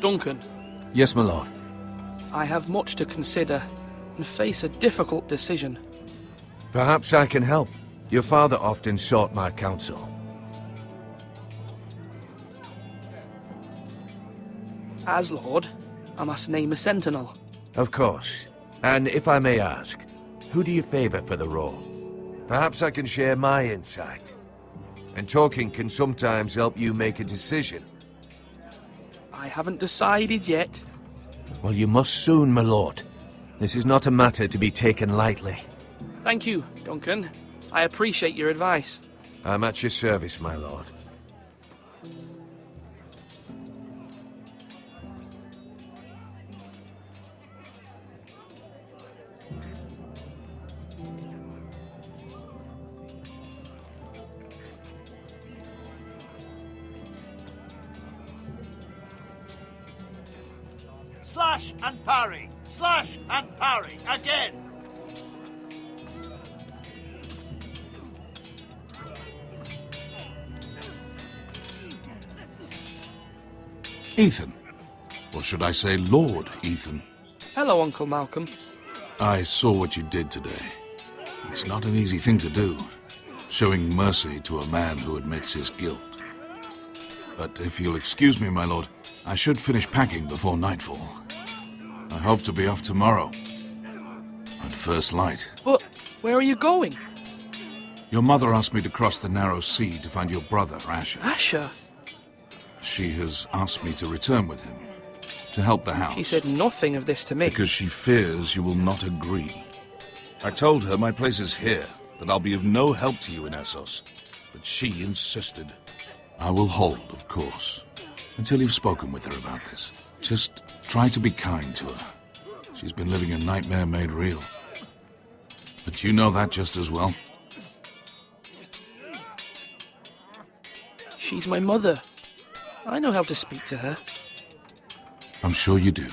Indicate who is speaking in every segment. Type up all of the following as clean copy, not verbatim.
Speaker 1: Duncan,
Speaker 2: Yes, my lord.
Speaker 1: I have much to consider and face a difficult decision.
Speaker 2: Perhaps I can help. Your father often sought my counsel.
Speaker 1: As Lord, I must name a sentinel.
Speaker 2: Of course. And if I may ask, who do you favor for the role? Perhaps I can share my insight. And talking can sometimes help you make a decision.
Speaker 1: I haven't decided yet.
Speaker 2: Well, you must soon, my lord. This is not a matter to be taken lightly.
Speaker 1: Thank you, Duncan. I appreciate your advice.
Speaker 2: I'm at your service, my lord.
Speaker 3: Slash and parry! Slash and parry! Again!
Speaker 4: Ethan. Or should I say Lord Ethan?
Speaker 1: Hello, Uncle Malcolm.
Speaker 4: I saw what you did today. It's not an easy thing to do, showing mercy to a man who admits his guilt. But if you'll excuse me, my lord, I should finish packing before nightfall. I hope to be off tomorrow. At first light.
Speaker 1: But where are you going?
Speaker 4: Your mother asked me to cross the narrow sea to find your brother, Asher.
Speaker 1: Asher?
Speaker 4: She has asked me to return with him, to help the house.
Speaker 1: She said nothing of this to me.
Speaker 4: Because she fears you will not agree. I told her my place is here, that I'll be of no help to you in Essos. But she insisted. I will hold, of course, until you've spoken with her about this. Just try to be kind to her. She's been living a nightmare made real. But you know that just as well.
Speaker 1: She's my mother. I know how to speak to her.
Speaker 4: I'm sure you do.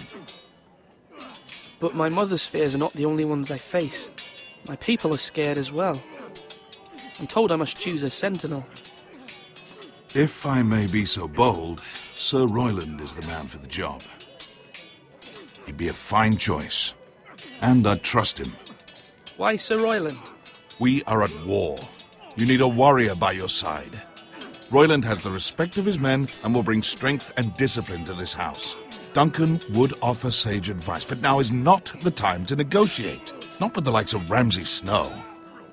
Speaker 1: But my mother's fears are not the only ones I face. My people are scared as well. I'm told I must choose a sentinel.
Speaker 4: If I may be so bold, Sir Royland is the man for the job. He'd be a fine choice. And I'd trust him.
Speaker 1: Why Sir Royland?
Speaker 4: We are at war. You need a warrior by your side. Royland has the respect of his men and will bring strength and discipline to this house. Duncan would offer sage advice, but now is not the time to negotiate. Not with the likes of Ramsay Snow.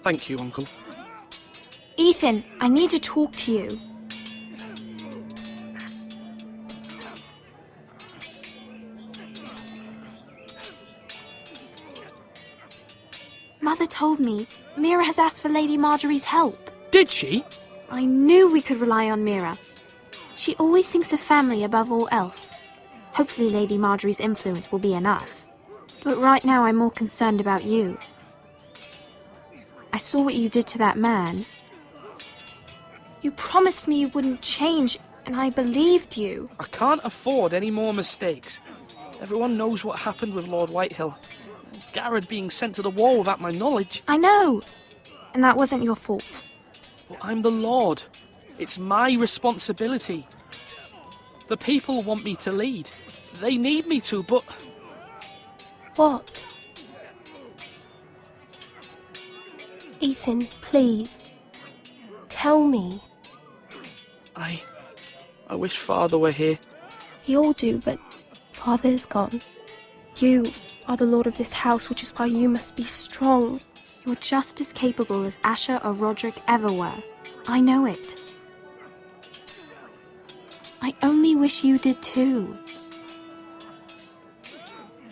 Speaker 1: Thank you, Uncle.
Speaker 5: Ethan, I need to talk to you. Mother told me Mira has asked for Lady Marjorie's help.
Speaker 1: Did she?
Speaker 5: I knew we could rely on Mira. She always thinks of family above all else. Hopefully Lady Marjorie's influence will be enough. But right now I'm more concerned about you. I saw what you did to that man. You promised me you wouldn't change, and I believed you.
Speaker 1: I can't afford any more mistakes. Everyone knows what happened with Lord Whitehill. Garrett being sent to the war without my knowledge.
Speaker 5: I know. And that wasn't your fault.
Speaker 1: But I'm the Lord. It's my responsibility. The people want me to lead. They need me to, but...
Speaker 5: What?
Speaker 6: Ethan, please. Tell me.
Speaker 1: I wish Father were here.
Speaker 6: We all do, but Father is gone. You are the lord of this house, which is why you must be strong.
Speaker 5: You're just as capable as Asher or Roderick ever were. I know it. I only wish you did too.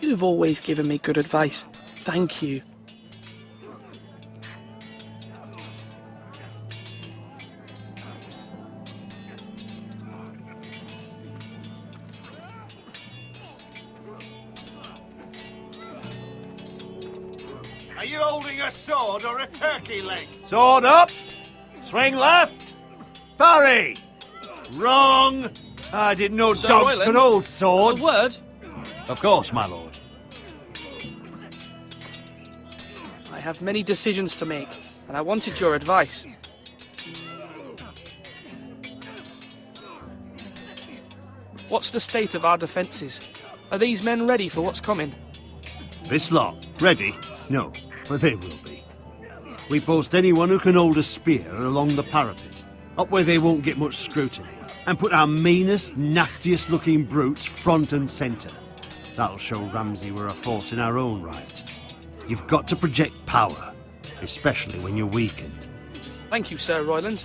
Speaker 1: You've always given me good advice. Thank you.
Speaker 3: Are you holding a sword or a turkey leg?
Speaker 7: Sword up! Swing left! Parry! Wrong! I didn't know
Speaker 1: Sir
Speaker 7: dogs
Speaker 1: Royland,
Speaker 7: could hold swords.
Speaker 1: A word?
Speaker 7: Of course, my lord.
Speaker 1: I have many decisions to make, and I wanted your advice. What's the state of our defences? Are these men ready for what's coming?
Speaker 7: This lot, ready? No, but they will be. We post anyone who can hold a spear along the parapet, up where they won't get much scrutiny, and put our meanest, nastiest looking brutes front and centre. That'll show Ramsay we're a force in our own right. You've got to project power, especially when you're weakened.
Speaker 1: Thank you, Sir Royland.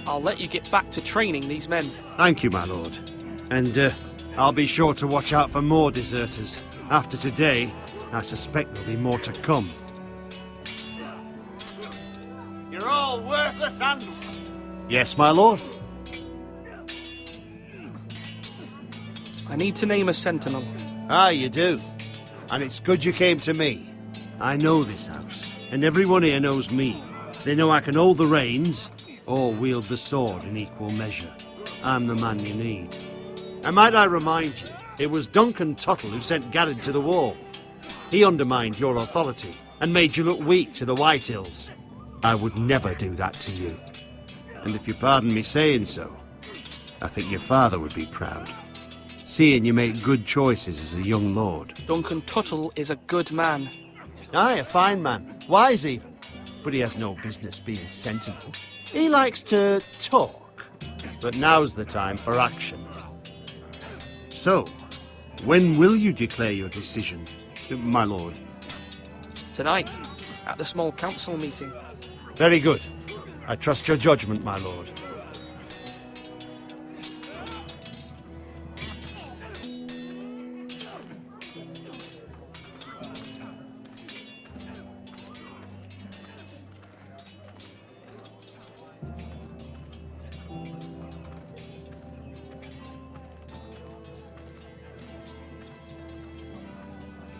Speaker 1: I'll let you get back to training these men.
Speaker 7: Thank you, my lord. And I'll be sure to watch out for more deserters. After today, I suspect there'll be more to come.
Speaker 3: You're all worthless animals.
Speaker 7: Yes, my lord?
Speaker 1: I need to name a sentinel.
Speaker 7: Ah, you do. And it's good you came to me. I know this house, and everyone here knows me. They know I can hold the reins, or wield the sword in equal measure. I'm the man you need. And might I remind you, it was Duncan Tuttle who sent Garrett to the wall. He undermined your authority, and made you look weak to the White Hills. I would never do that to you. And if you pardon me saying so, I think your father would be proud. Seeing you make good choices as a young lord.
Speaker 1: Duncan Tuttle is a good man.
Speaker 7: Aye, a fine man. Wise even. But he has no business being sentinel. He likes to talk. But now's the time for action. So, when will you declare your decision, my lord?
Speaker 1: Tonight, at the small council meeting.
Speaker 7: Very good. I trust your judgment, my lord.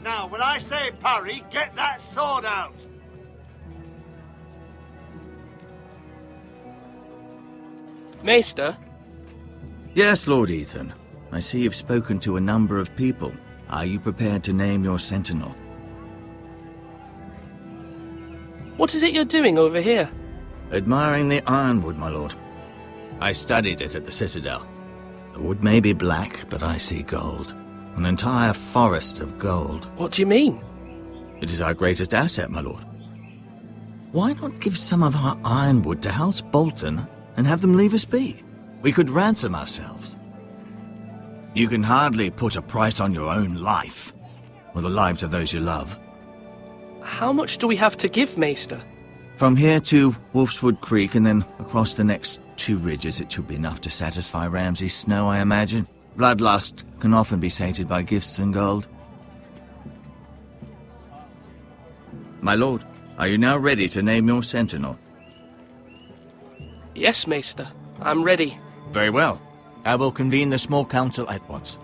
Speaker 3: Now, when I say parry, get that sword out.
Speaker 1: Maester,
Speaker 8: Yes, Lord Ethan. I see you've spoken to a number of people. Are you prepared to name your sentinel?
Speaker 1: what is it you're doing over here?
Speaker 8: Admiring the ironwood, my lord. I studied it at the Citadel. The wood may be black, but I see gold. An entire forest of gold.
Speaker 1: What do you mean?
Speaker 8: It is our greatest asset, my lord. Why not give some of our ironwood to House Bolton and have them leave us be? We could ransom ourselves. You can hardly put a price on your own life, or the lives of those you love.
Speaker 1: How much do we have to give, Maester?
Speaker 8: From here to Wolfswood Creek and then across the next 2 ridges, it should be enough to satisfy Ramsay Snow, I imagine. Bloodlust can often be sated by gifts and gold. My lord, are you now ready to name your sentinel?
Speaker 1: Yes, Maester. I'm ready.
Speaker 8: Very well. I will convene the small council at once.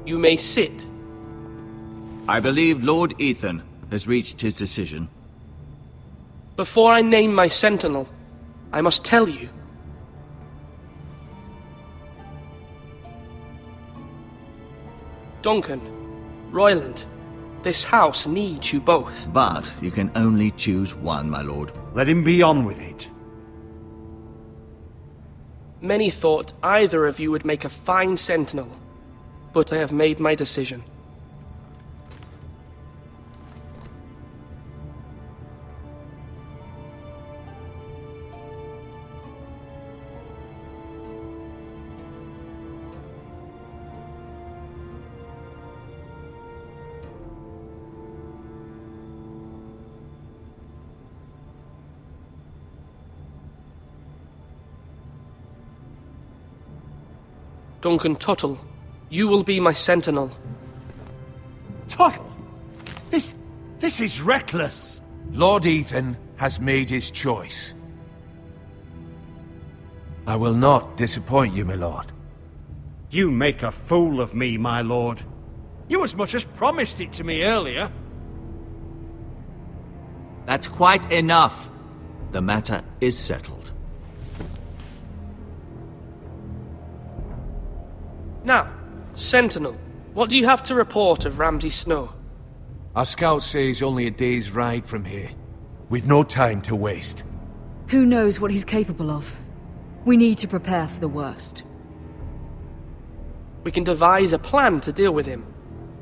Speaker 1: You may sit.
Speaker 8: I believe Lord Ethan has reached his decision.
Speaker 1: Before I name my sentinel, I must tell you. Duncan, Royland, this house needs you both.
Speaker 8: But you can only choose one, my lord.
Speaker 7: Let him be on with it.
Speaker 1: Many thought either of you would make a fine sentinel, but I have made my decision. Duncan Tuttle, you will be my sentinel.
Speaker 7: Tuttle! This is reckless!
Speaker 2: Lord Ethan has made his choice. I will not disappoint you, my lord.
Speaker 7: You make a fool of me, my lord. You as much as promised it to me earlier.
Speaker 8: That's quite enough. The matter is settled.
Speaker 1: Now, Sentinel, what do you have to report of Ramsay Snow?
Speaker 2: Our scout says only a day's ride from here. We've no time to waste.
Speaker 9: Who knows what he's capable of? We need to prepare for the worst.
Speaker 1: We can devise a plan to deal with him.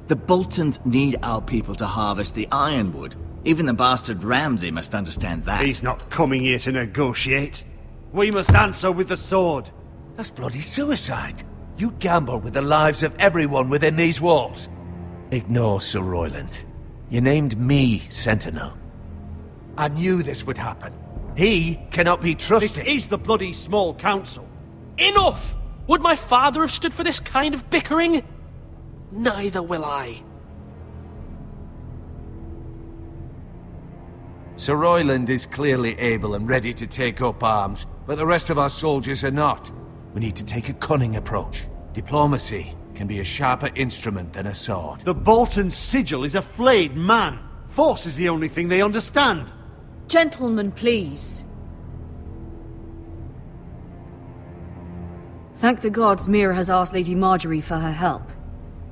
Speaker 8: The Boltons need our people to harvest the ironwood. Even the bastard Ramsay must understand that.
Speaker 7: He's not coming here to negotiate. We must answer with the sword.
Speaker 2: That's bloody suicide. You gamble with the lives of everyone within these walls. Ignore Sir Royland. You named me Sentinel. I knew this would happen. He cannot be trusted.
Speaker 7: This is the bloody small council.
Speaker 1: Enough! Would my father have stood for this kind of bickering? Neither will I.
Speaker 2: Sir Royland is clearly able and ready to take up arms, but the rest of our soldiers are not. We need to take a cunning approach. Diplomacy can be a sharper instrument than a sword.
Speaker 7: The Bolton sigil is a flayed man. Force is the only thing they understand.
Speaker 9: Gentlemen, please. Thank the gods Mira has asked Lady Marjorie for her help.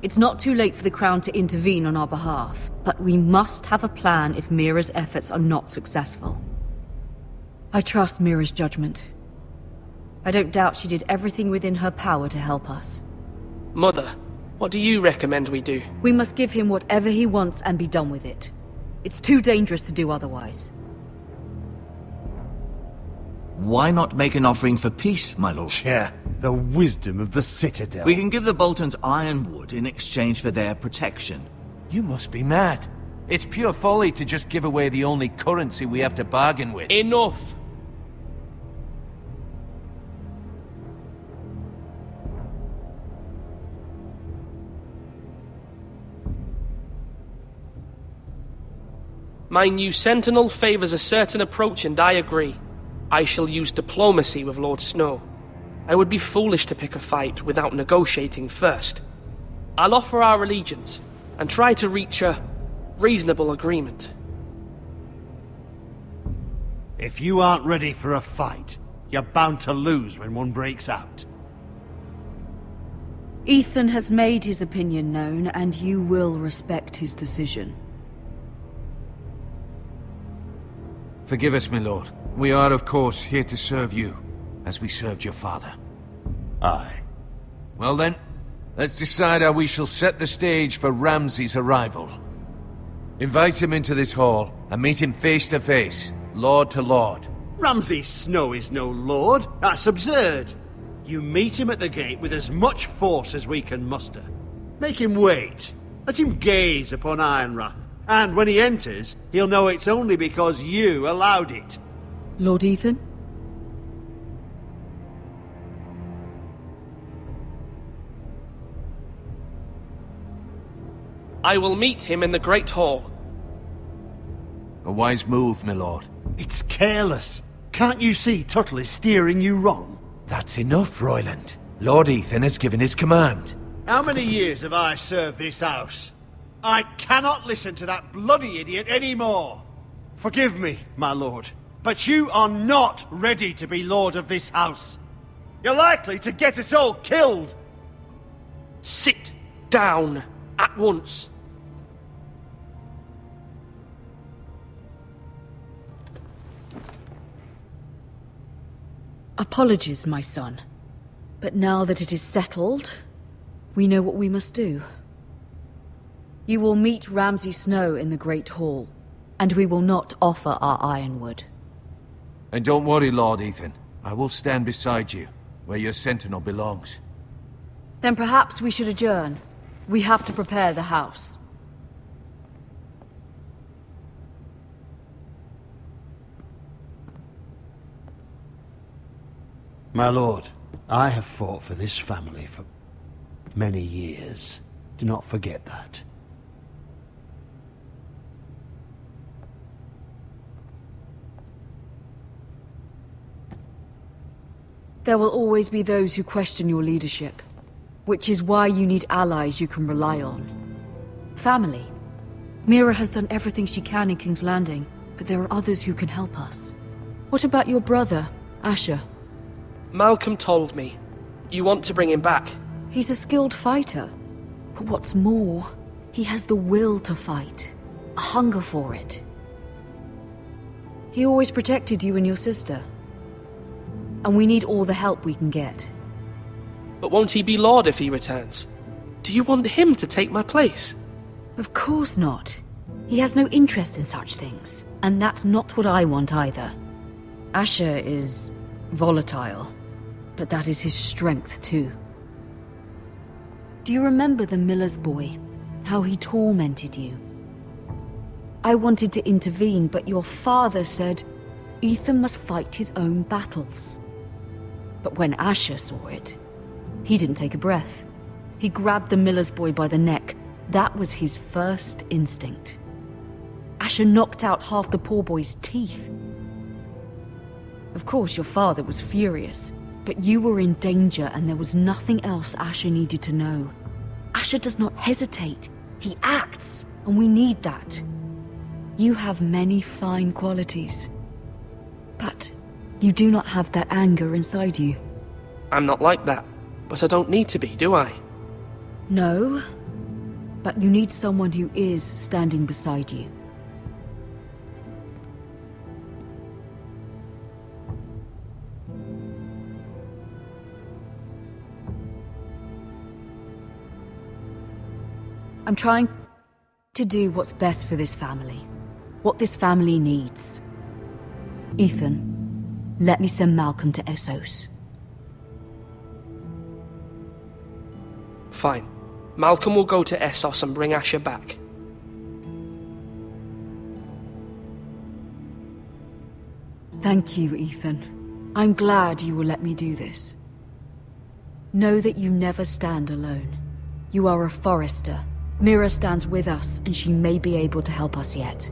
Speaker 9: It's not too late for the Crown to intervene on our behalf, but we must have a plan if Mira's efforts are not successful. I trust Mira's judgment. I don't doubt she did everything within her power to help us.
Speaker 1: Mother, what do you recommend we do?
Speaker 9: We must give him whatever he wants and be done with it. It's too dangerous to do otherwise.
Speaker 8: Why not make an offering for peace, my lord?
Speaker 7: Yeah, the wisdom of the Citadel.
Speaker 8: We can give the Boltons ironwood in exchange for their protection.
Speaker 2: You must be mad. It's pure folly to just give away the only currency we have to bargain with.
Speaker 1: Enough! My new Sentinel favors a certain approach, and I agree. I shall use diplomacy with Lord Snow. I would be foolish to pick a fight without negotiating first. I'll offer our allegiance, and try to reach a reasonable agreement.
Speaker 7: If you aren't ready for a fight, you're bound to lose when one breaks out.
Speaker 9: Ethan has made his opinion known, and you will respect his decision.
Speaker 2: Forgive us, my lord. We are, of course, here to serve you, as we served your father.
Speaker 7: Aye.
Speaker 2: Well then, let's decide how we shall set the stage for Ramsay's arrival. Invite him into this hall, and meet him face to face, lord to lord.
Speaker 7: Ramsay Snow is no lord. That's absurd. You meet him at the gate with as much force as we can muster. Make him wait. Let him gaze upon Ironrath. And when he enters, he'll know it's only because you allowed it.
Speaker 9: Lord Ethan?
Speaker 1: I will meet him in the Great Hall.
Speaker 2: A wise move, my lord.
Speaker 7: It's careless. Can't you see Tuttle is steering you wrong?
Speaker 2: That's enough, Royland. Lord Ethan has given his command.
Speaker 7: How many years have I served this house? I cannot listen to that bloody idiot anymore. Forgive me, my lord, but you are not ready to be lord of this house. You're likely to get us all killed.
Speaker 1: Sit down at once.
Speaker 9: Apologies, my son. But now that it is settled, we know what we must do. You will meet Ramsay Snow in the Great Hall, and we will not offer our ironwood.
Speaker 2: And don't worry, Lord Ethan. I will stand beside you, where your sentinel belongs.
Speaker 9: Then perhaps we should adjourn. We have to prepare the house.
Speaker 7: My lord, I have fought for this family for many years. Do not forget that.
Speaker 9: There will always be those who question your leadership, which is why you need allies you can rely on. Family. Mira has done everything she can in King's Landing, but there are others who can help us. What about your brother, Asher?
Speaker 1: Malcolm told me. You want to bring him back?
Speaker 9: He's a skilled fighter. But what's more, he has the will to fight. A hunger for it. He always protected you and your sister. And we need all the help we can get.
Speaker 1: But won't he be Lord if he returns? Do you want him to take my place?
Speaker 9: Of course not. He has no interest in such things. And that's not what I want either. Asher is volatile, but that is his strength too. Do you remember the miller's boy? How he tormented you? I wanted to intervene, but your father said Ethan must fight his own battles. But when Asher saw it, he didn't take a breath. He grabbed the miller's boy by the neck. That was his first instinct. Asher knocked out half the poor boy's teeth. Of course, your father was furious, but you were in danger and there was nothing else Asher needed to know. Asher does not hesitate. He acts, and we need that. You have many fine qualities, but you do not have that anger inside you.
Speaker 1: I'm not like that, but I don't need to be, do I?
Speaker 9: No, but you need someone who is standing beside you. I'm trying to do what's best for this family. What this family needs. Ethan, let me send Malcolm to Essos.
Speaker 1: Fine. Malcolm will go to Essos and bring Asher back.
Speaker 9: Thank you, Ethan. I'm glad you will let me do this. Know that you never stand alone. You are a Forester. Mira stands with us, and she may be able to help us yet.